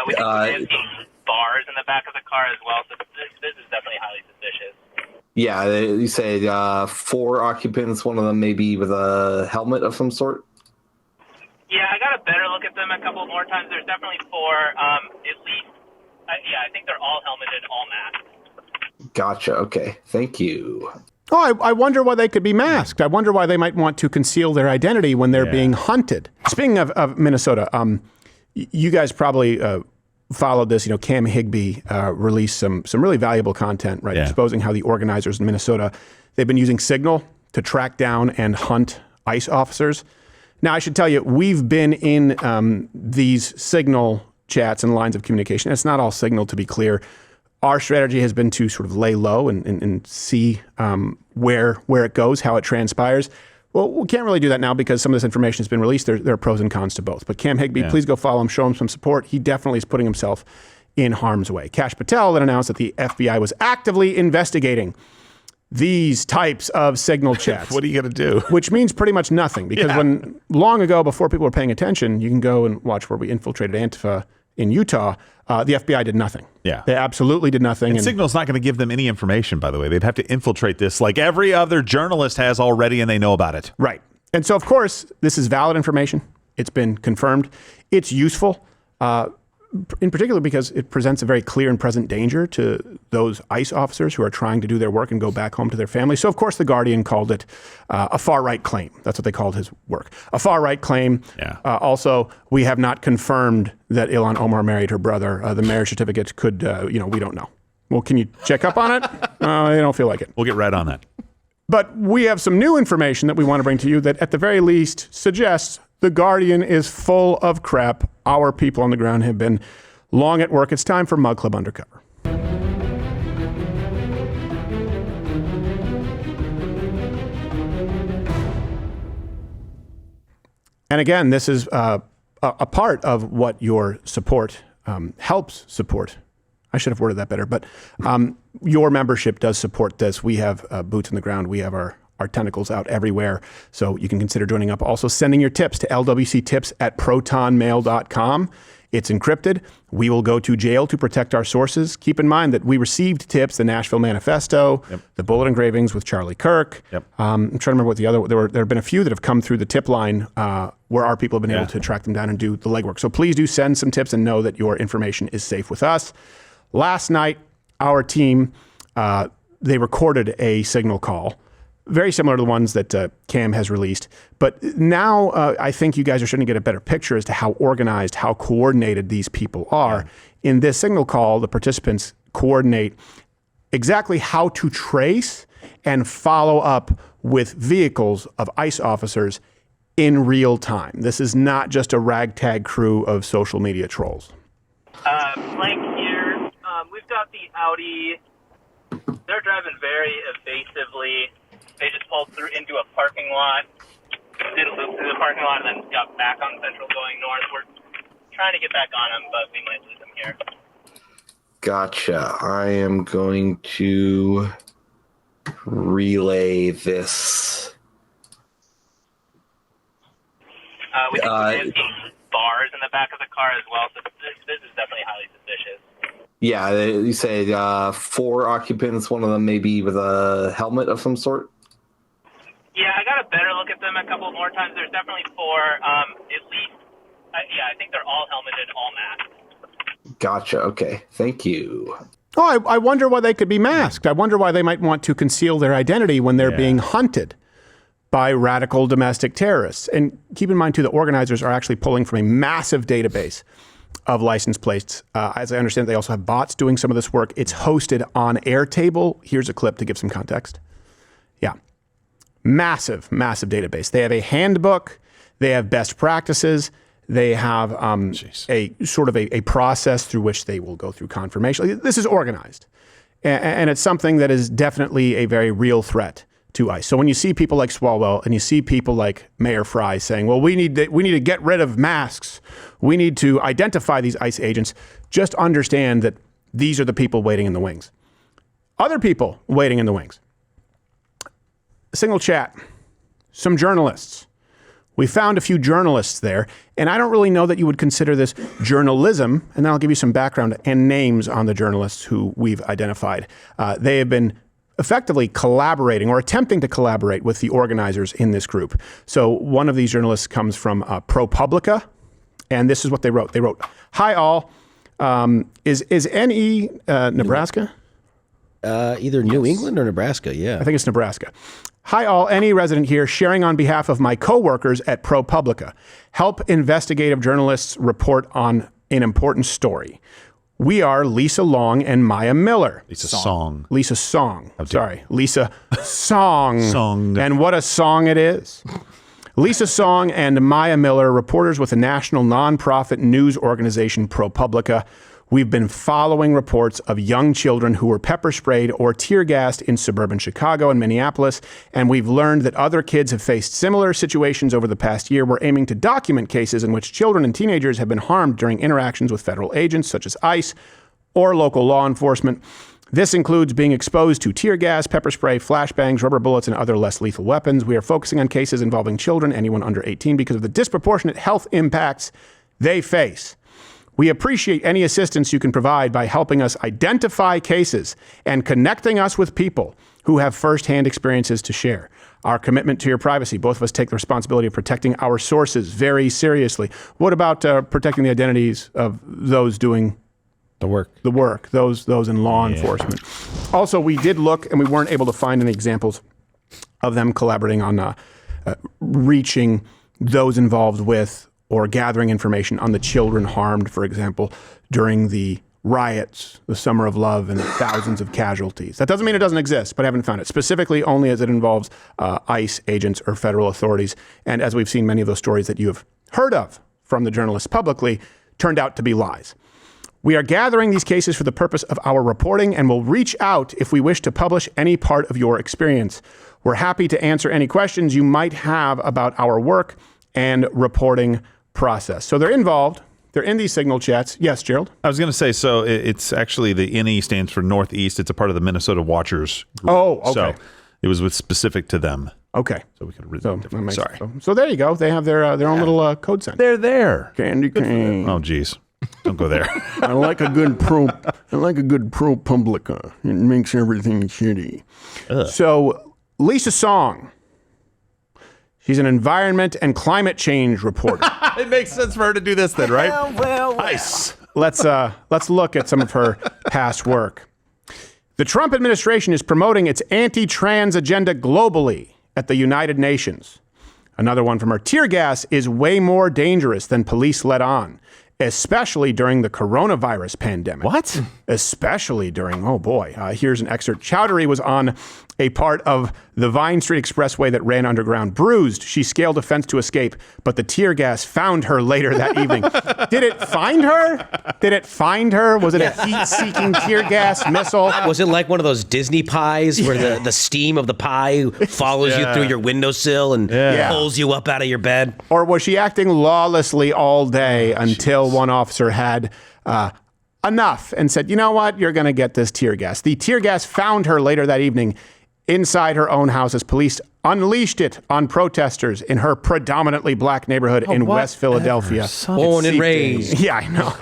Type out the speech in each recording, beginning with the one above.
We think we may have seen bars in the back of the car as well, so this is definitely highly suspicious. Yeah, you say 4 occupants, one of them maybe with a helmet of some sort? Yeah, I got a better look at them a couple more times. There's definitely 4, at least. I think they're all helmeted, all masked. Gotcha, okay. Thank you. Oh, I wonder why they could be masked. I wonder why they might want to conceal their identity when they're being hunted. Speaking of Minnesota, you guys probably followed this. You know, Cam Higbee released some really valuable content, right, exposing how the organizers in Minnesota, they've been using Signal to track down and hunt ICE officers. Now, I should tell you, we've been in these Signal chats and lines of communication. It's not all Signal, to be clear. Our strategy has been to sort of lay low and see where it goes, how it transpires. Well, we can't really do that now because some of this information has been released. There are pros and cons to both. But Cam Higbee, please go follow him, show him some support. He definitely is putting himself in harm's way. Kash Patel then announced that the FBI was actively investigating these types of Signal chats. What are you going to do? Which means pretty much nothing, because when long ago, before people were paying attention, you can go and watch where we infiltrated Antifa in Utah. The FBI did nothing. Yeah. They absolutely did nothing. And Signal's not going to give them any information, by the way. They'd have to infiltrate this like every other journalist has already, and they know about it. Right. And so, of course, this is valid information. It's been confirmed. It's useful, in particular because it presents a very clear and present danger to those ICE officers who are trying to do their work and go back home to their families. So, of course, The Guardian called it a far-right claim. That's what they called his work. A far-right claim. Yeah. Also, we have not confirmed that Ilhan Omar married her brother. The marriage certificate could, we don't know. Well, can you check up on it? I don't feel like it. We'll get right on that. But we have some new information that we want to bring to you that, at the very least, suggests The Guardian is full of crap. Our people on the ground have been long at work. It's time for Mug Club Undercover. And again, this is a part of what your support helps support. I should have worded that better, but your membership does support this. We have boots on the ground. We have our tentacles out everywhere. So you can consider joining up. Also sending your tips to lwctips@protonmail.com. It's encrypted. We will go to jail to protect our sources. Keep in mind that we received tips, the Nashville Manifesto, the bullet engravings with Charlie Kirk. I'm trying to remember what the other, there have been a few that have come through the tip line where our people have been able to track them down and do the legwork. So please do send some tips and know that your information is safe with us. Last night, our team, they recorded a Signal call, very similar to the ones that Cam has released. But now I think you guys are starting to get a better picture as to how organized, how coordinated these people are. In this Signal call, the participants coordinate exactly how to trace and follow up with vehicles of ICE officers in real time. This is not just a ragtag crew of social media trolls. Blank here. We've got the Audi. They're driving very evasively. They just pulled through into a parking lot, did a loop through the parking lot, and then got back on Central going north. We're trying to get back on them, but we might lose them here. Gotcha. I am going to relay this. We think we may have seen bars in the back of the car as well, so this is definitely highly suspicious. Yeah, you say 4 occupants, one of them maybe with a helmet of some sort? Yeah, I got a better look at them a couple more times. There's definitely 4, at least. I think they're all helmeted, all masked. Gotcha, okay. Thank you. Oh, I wonder why they could be masked. I wonder why they might want to conceal their identity when they're being hunted by radical domestic terrorists. And keep in mind, too, the organizers are actually pulling from a massive database of license plates. As I understand, they also have bots doing some of this work. It's hosted on Airtable. Here's a clip to give some context. Yeah. Massive, massive database. They have a handbook. They have best practices. They have a sort of a process through which they will go through confirmation. This is organized. And it's something that is definitely a very real threat to ICE. So when you see people like Swalwell and you see people like Mayor Fry saying, well, we need to get rid of masks. We need to identify these ICE agents. Just understand that these are the people waiting in the wings. Other people waiting in the wings. Signal chat. Some journalists. We found a few journalists there, and I don't really know that you would consider this journalism, and then I'll give you some background and names on the journalists who we've identified. They have been effectively collaborating or attempting to collaborate with the organizers in this group. So one of these journalists comes from ProPublica, and this is what they wrote. They wrote, "Hi all, is NE Nebraska?" Either New England or Nebraska, yeah. I think it's Nebraska. "Hi all, any resident here sharing on behalf of my coworkers at ProPublica. Help investigative journalists report on an important story. We are Lisa Long and Maya Miller." Lisa Song. Lisa Song. Sorry. Lisa Song. Song. And what a song it is. Lisa Song and Maya Miller, reporters with the national nonprofit news organization ProPublica. We've been following reports of young children who were pepper sprayed or tear gassed in suburban Chicago and Minneapolis, and we've learned that other kids have faced similar situations over the past year. We're aiming to document cases in which children and teenagers have been harmed during interactions with federal agents such as ICE or local law enforcement. This includes being exposed to tear gas, pepper spray, flashbangs, rubber bullets, and other less lethal weapons. We are focusing on cases involving children, anyone under 18, because of the disproportionate health impacts they face. We appreciate any assistance you can provide by helping us identify cases and connecting us with people who have firsthand experiences to share. Our commitment to your privacy. Both of us take the responsibility of protecting our sources very seriously. What about protecting the identities of those doing The work. those in law enforcement? Also, we did look and we weren't able to find any examples of them collaborating on reaching those involved with or gathering information on the children harmed, for example, during the riots, the Summer of Love, and thousands of casualties. That doesn't mean it doesn't exist, but I haven't found it, specifically only as it involves ICE agents or federal authorities. And as we've seen, many of those stories that you have heard of from the journalists publicly turned out to be lies. We are gathering these cases for the purpose of our reporting and will reach out if we wish to publish any part of your experience. We're happy to answer any questions you might have about our work and reporting process. So they're involved. They're in these signal chats. Yes, Gerald? I was going to say, so it's actually the NE stands for Northeast. It's a part of the Minnesota Watchers group. Oh, okay. So it was specific to them. Okay. So we could have written it differently. Sorry. So there you go. They have their own little code sign. They're there. Candy cane. Oh, geez. Don't go there. I like a good ProPublica. It makes everything shitty. So Lisa Song. She's an environment and climate change reporter. It makes sense for her to do this then, right? Well. Nice. Let's look at some of her past work. The Trump administration is promoting its anti-trans agenda globally at the United Nations. Another one from her. Tear gas is way more dangerous than police let on, especially during the coronavirus pandemic. What? Especially during, oh boy. Here's an excerpt. Chowdhury was on a part of the Vine Street Expressway that ran underground. Bruised, she scaled a fence to escape, but the tear gas found her later that evening. Did it find her? Was it a heat-seeking tear gas missile? Was it like one of those Disney pies where the steam of the pie follows you through your windowsill and pulls you up out of your bed? Or was she acting lawlessly all day until one officer had enough and said, you know what, you're going to get this tear gas. The tear gas found her later that evening inside her own house as police unleashed it on protesters in her predominantly black neighborhood in West Philadelphia. Born and raised. Yeah, I know.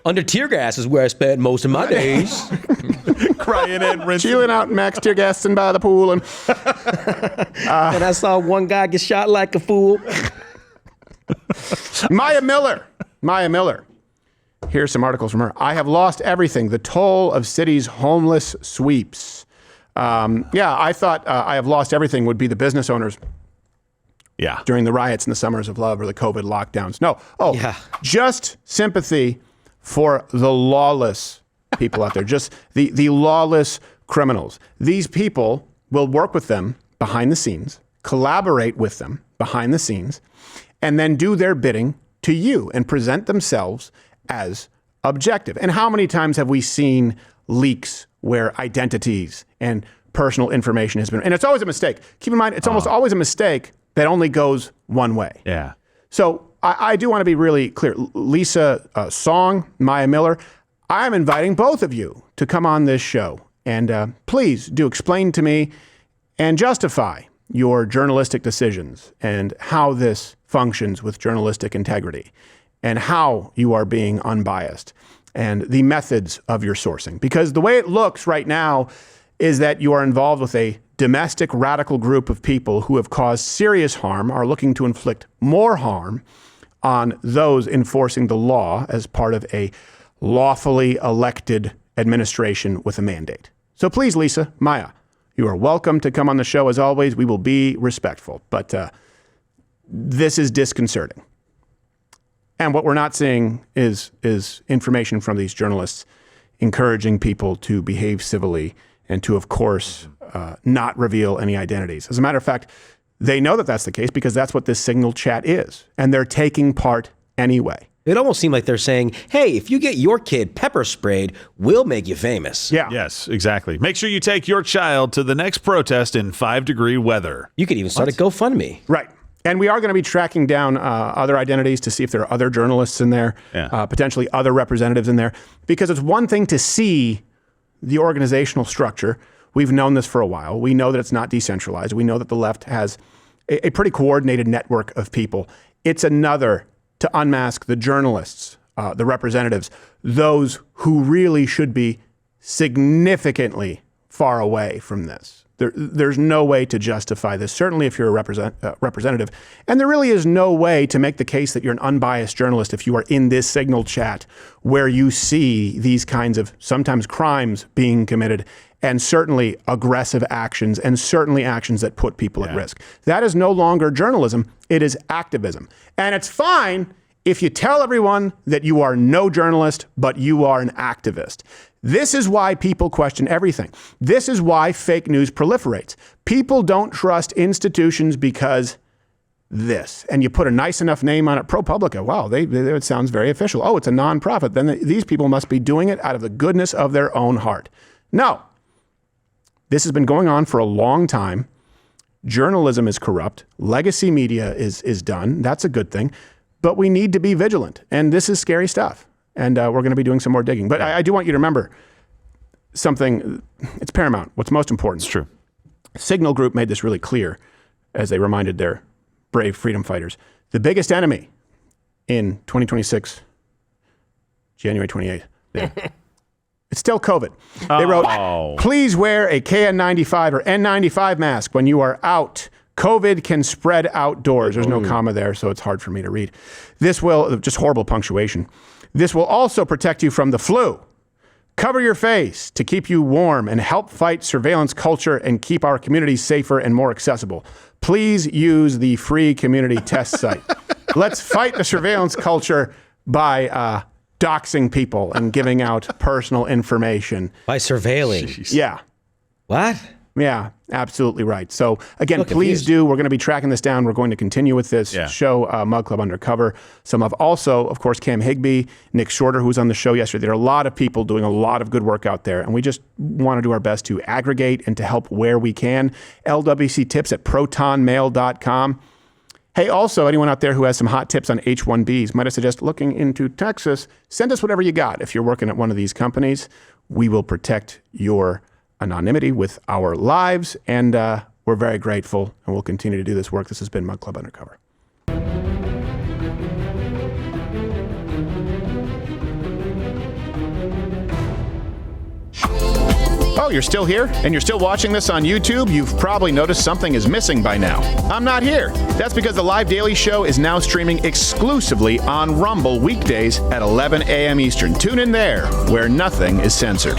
Under tear gas is where I spent most of my days. Crying and rinsing. Chilling out in Max tear gassing by the pool. And I saw one guy get shot like a fool. Maya Miller. Here's some articles from her. I have lost everything. The toll of cities' homeless sweeps. I thought I have lost everything would be the business owners during the riots and the Summers of Love or the COVID lockdowns. No. Just sympathy for the lawless people out there, just the lawless criminals. These people will work with them behind the scenes, collaborate with them behind the scenes, and then do their bidding to you and present themselves as objective. And how many times have we seen leaks where identities and personal information has been, and it's always a mistake. Keep in mind, it's almost always a mistake that only goes one way. Yeah. So I do want to be really clear. Lisa Song, Maya Miller, I'm inviting both of you to come on this show. And please do explain to me and justify your journalistic decisions and how this functions with journalistic integrity and how you are being unbiased and the methods of your sourcing. Because the way it looks right now is that you are involved with a domestic radical group of people who have caused serious harm, are looking to inflict more harm on those enforcing the law as part of a lawfully elected administration with a mandate. So please, Lisa, Maya, you are welcome to come on the show. As always, we will be respectful, but this is disconcerting. And what we're not seeing is information from these journalists encouraging people to behave civilly and to, of course, not reveal any identities. As a matter of fact, they know that that's the case because that's what this Signal chat is, and they're taking part anyway. It almost seemed like they're saying, hey, if you get your kid pepper sprayed, we'll make you famous. Yeah. Yes, exactly. Make sure you take your child to the next protest in 5-degree weather. You could even start a GoFundMe. Right. And we are going to be tracking down other identities to see if there are other journalists in there, potentially other representatives in there, because it's one thing to see the organizational structure. We've known this for a while. We know that it's not decentralized. We know that the left has a pretty coordinated network of people. It's another to unmask the journalists, the representatives, those who really should be significantly far away from this. There's no way to justify this, certainly if you're a representative. And there really is no way to make the case that you're an unbiased journalist if you are in this Signal chat where you see these kinds of sometimes crimes being committed and certainly aggressive actions and certainly actions that put people at risk. That is no longer journalism. It is activism. And it's fine if you tell everyone that you are no journalist, but you are an activist. This is why people question everything. This is why fake news proliferates. People don't trust institutions because this. And you put a nice enough name on it, ProPublica. Wow, it sounds very official. Oh, it's a nonprofit. Then these people must be doing it out of the goodness of their own heart. No. This has been going on for a long time. Journalism is corrupt. Legacy media is done. That's a good thing. But we need to be vigilant. And this is scary stuff. And we're going to be doing some more digging. But I do want you to remember something. It's paramount. What's most important. It's true. Signal Group made this really clear as they reminded their brave freedom fighters. The biggest enemy in 2026, January 28th. It's still COVID. They wrote, please wear a KN95 or N95 mask when you are out. COVID can spread outdoors. There's no comma there, so it's hard for me to read. This will, just horrible punctuation. This will also protect you from the flu. Cover your face to keep you warm and help fight surveillance culture and keep our communities safer and more accessible. Please use the free community test site. Let's fight the surveillance culture by doxing people and giving out personal information. By surveilling? Jeez. Yeah. What? Yeah, absolutely right. So again, please do. We're going to be tracking this down. We're going to continue with this show, Mug Club Undercover. Some of also, of course, Cam Higbee, Nick Shorter, who was on the show yesterday. There are a lot of people doing a lot of good work out there, and we just want to do our best to aggregate and to help where we can. LWC tips at protonmail.com. Hey, also, anyone out there who has some hot tips on H-1Bs, might I suggest looking into Texas? Send us whatever you got. If you're working at one of these companies, we will protect your anonymity with our lives, and we're very grateful, and we'll continue to do this work. This has been Mug Club Undercover. Oh, you're still here? And you're still watching this on YouTube? You've probably noticed something is missing by now. I'm not here. That's because the Live Daily Show is now streaming exclusively on Rumble weekdays at 11 a.m. Eastern. Tune in there, where nothing is censored.